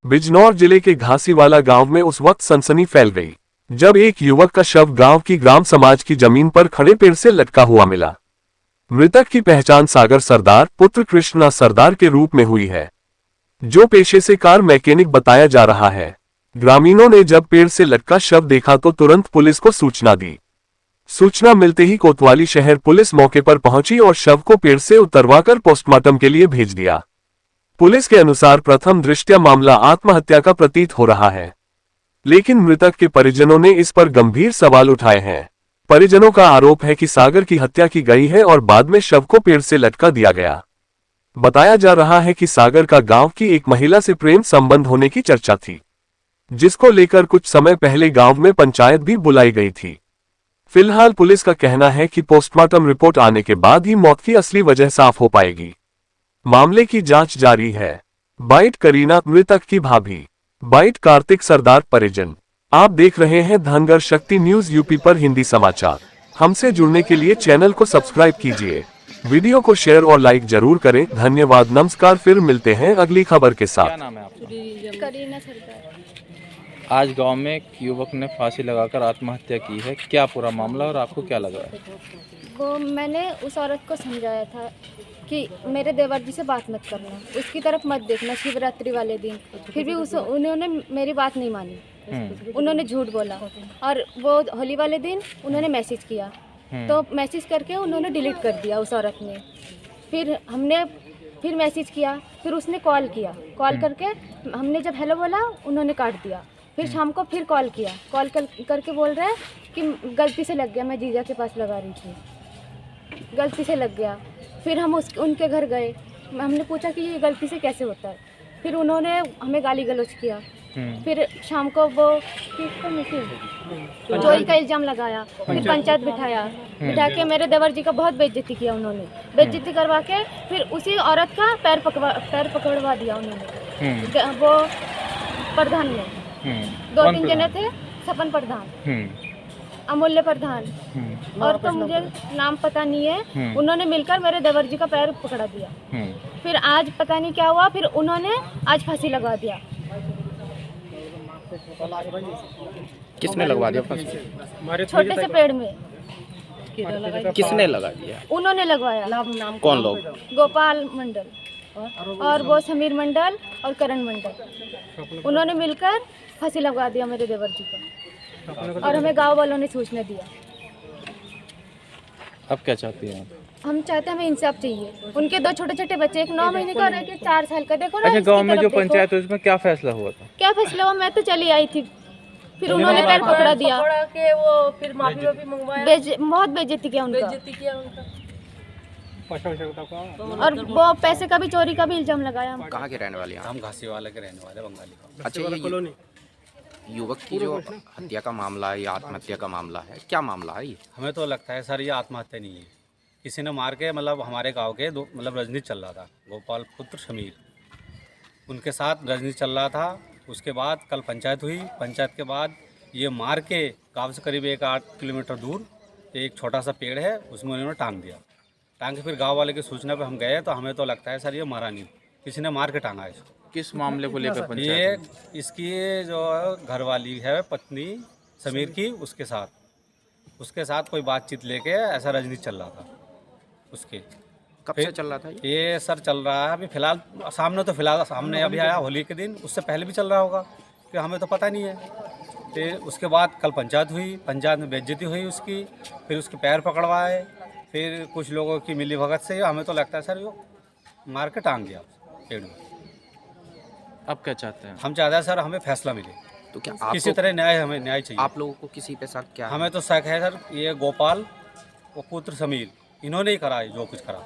बिजनौर जिले के घासीवाला गांव में उस वक्त सनसनी फैल गई जब एक युवक का शव गांव की ग्राम समाज की जमीन पर खड़े पेड़ से लटका हुआ मिला। मृतक की पहचान सागर सरदार पुत्र कृष्णा सरदार के रूप में हुई है, जो पेशे से कार मैकेनिक बताया जा रहा है। ग्रामीणों ने जब पेड़ से लटका शव देखा तो तुरंत पुलिस को सूचना दी। सूचना मिलते ही कोतवाली शहर पुलिस मौके पर पहुंची और शव को पेड़ से उतरवाकर पोस्टमार्टम के लिए भेज दिया। पुलिस के अनुसार प्रथम दृष्टया मामला आत्महत्या का प्रतीत हो रहा है, लेकिन मृतक के परिजनों ने इस पर गंभीर सवाल उठाए हैं। परिजनों का आरोप है कि सागर की हत्या की गई है और बाद में शव को पेड़ से लटका दिया गया। बताया जा रहा है कि सागर का गांव की एक महिला से प्रेम संबंध होने की चर्चा थी, जिसको लेकर कुछ समय पहले गांव में पंचायत भी बुलाई गई थी। फिलहाल पुलिस का कहना है कि पोस्टमार्टम रिपोर्ट आने के बाद ही मौत की असली वजह साफ हो पाएगी। मामले की जांच जारी है। बाइट करीना मृतक की भाभी, बाइट कार्तिक सरदार परिजन। आप देख रहे हैं धनगर शक्ति न्यूज यूपी पर हिंदी समाचार। हमसे जुड़ने के लिए चैनल को सब्सक्राइब कीजिए, वीडियो को शेयर और लाइक जरूर करें। धन्यवाद। नमस्कार, फिर मिलते हैं अगली खबर के साथ। क्या नाम है आपका? करीना सरदार। आज गांव में एक युवक ने फांसी लगाकर आत्महत्या की है, क्या पूरा मामला और आपको क्या लग रहा है? वो मैंने उस औरत को समझाया था कि मेरे देवर जी से बात मत करना, उसकी तरफ मत देखना शिवरात्रि वाले दिन, फिर भी उन्होंने मेरी बात नहीं मानी। उन्होंने झूठ बोला और वो होली वाले दिन उन्होंने मैसेज किया, तो मैसेज करके उन्होंने डिलीट कर दिया उस औरत ने। फिर हमने फिर मैसेज किया, फिर उसने कॉल किया, कॉल करके हमने जब हेलो बोला उन्होंने काट दिया। फिर शाम को फिर कॉल किया, कॉल करके बोल रहे हैं कि गलती से लग गया, मैं जीजा के पास लगा रही थी, गलती से लग गया। फिर हम उनके घर गए, हमने पूछा कि ये गलती से कैसे होता है। फिर उन्होंने हमें गाली गलौज किया। फिर शाम को वो चोरी का इल्ज़ाम लगाया। फिर पंचायत बिठा के मेरे देवर जी का बहुत बेइज्जती किया उन्होंने। बेइज्जती करवा के फिर उसी औरत का पैर पकड़वा दिया उन्होंने। वो प्रधान ने 2-3 जने थे, सपन प्रधान, अमूल्य प्रधान और तो मुझे नाम पता नहीं है। उन्होंने मिलकर मेरे देवर जी का पैर पकड़ा दिया। फिर आज पता नहीं क्या हुआ, फिर उन्होंने आज फांसी लगा दिया। किसने लगवा दिया फांसी? छोटे से पेड़ में। किसने लगा दिया? उन्होंने लगवाया। कौन लोग? गोपाल मंडल और वो समीर मंडल और करण मंडल, उन्होंने मिलकर फांसी लगवा दिया मेरे देवर जी को और हमें गांव वालों ने सूचना दिया। अब क्या चाहती हैं? हम चाहते हैं, हमें इंसाफ चाहिए। उनके 2 छोटे-छोटे बच्चे, एक 9 महीने का और एक 4 साल का। देखो ना। अच्छा, गांव में जो पंचायत है उसमें क्या फैसला हुआ था? क्या फैसला हुआ? मैं तो चली आई थी, फिर उन्होंने पैर पकड़ा दिया के वो फिर माफी मंगवाया, बहुत बेइज्जती किया उनका। और वो पैसे का भी, चोरी का भी इल्जाम लगाया। कहाँ के रहने वाले हैं? हम घासीवाला के रहने वाले बंगाली। अच्छा, ये युवक की जो हत्या का मामला है या आत्महत्या का मामला है, क्या मामला है ये? हमें तो लगता है सर ये आत्महत्या नहीं है, किसी ने मार के, मतलब हमारे गांव के दो, मतलब राजनीति चल रहा था, गोपाल पुत्र समीर, उनके साथ राजनीति चल रहा था। उसके बाद कल पंचायत हुई, पंचायत के बाद ये मार के गाँव से करीब 1-8 किलोमीटर दूर एक छोटा सा पेड़ है, उसमें उन्होंने टांग दिया। टांग के फिर गाँव वाले की सूचना पर हम गए तो हमें तो लगता है सर ये मारा नहीं, किसी ने मार के टांगा है इसको। किस मामले को लेकर ये पंचायत? इसकी जो घरवाली है पत्नी समीर की, उसके साथ कोई बातचीत लेके ऐसा राजनीति चल रहा था उसके। कब से चल रहा था ये सर चल रहा है अभी फिलहाल सामने अभी आया होली के दिन, उससे पहले भी चल रहा होगा कि हमें तो पता नहीं है। फिर उसके बाद कल पंचायत हुई, पंचायत में बेइज्जती हुई उसकी, फिर उसके पैर पकड़वाए, फिर कुछ लोगों की मिली भगत से हमें तो लगता है सर वो मार के टांग दिया पेड़ में। अब क्या चाहते हैं? हम चाहते हैं सर हमें फैसला मिले, तो क्या किसी तरह हमें न्याय चाहिए। आप लोगों को किसी पे शक क्या है? हमें तो शक है सर, ये गोपाल और पुत्र समीर, इन्होंने ही करा है जो कुछ करा।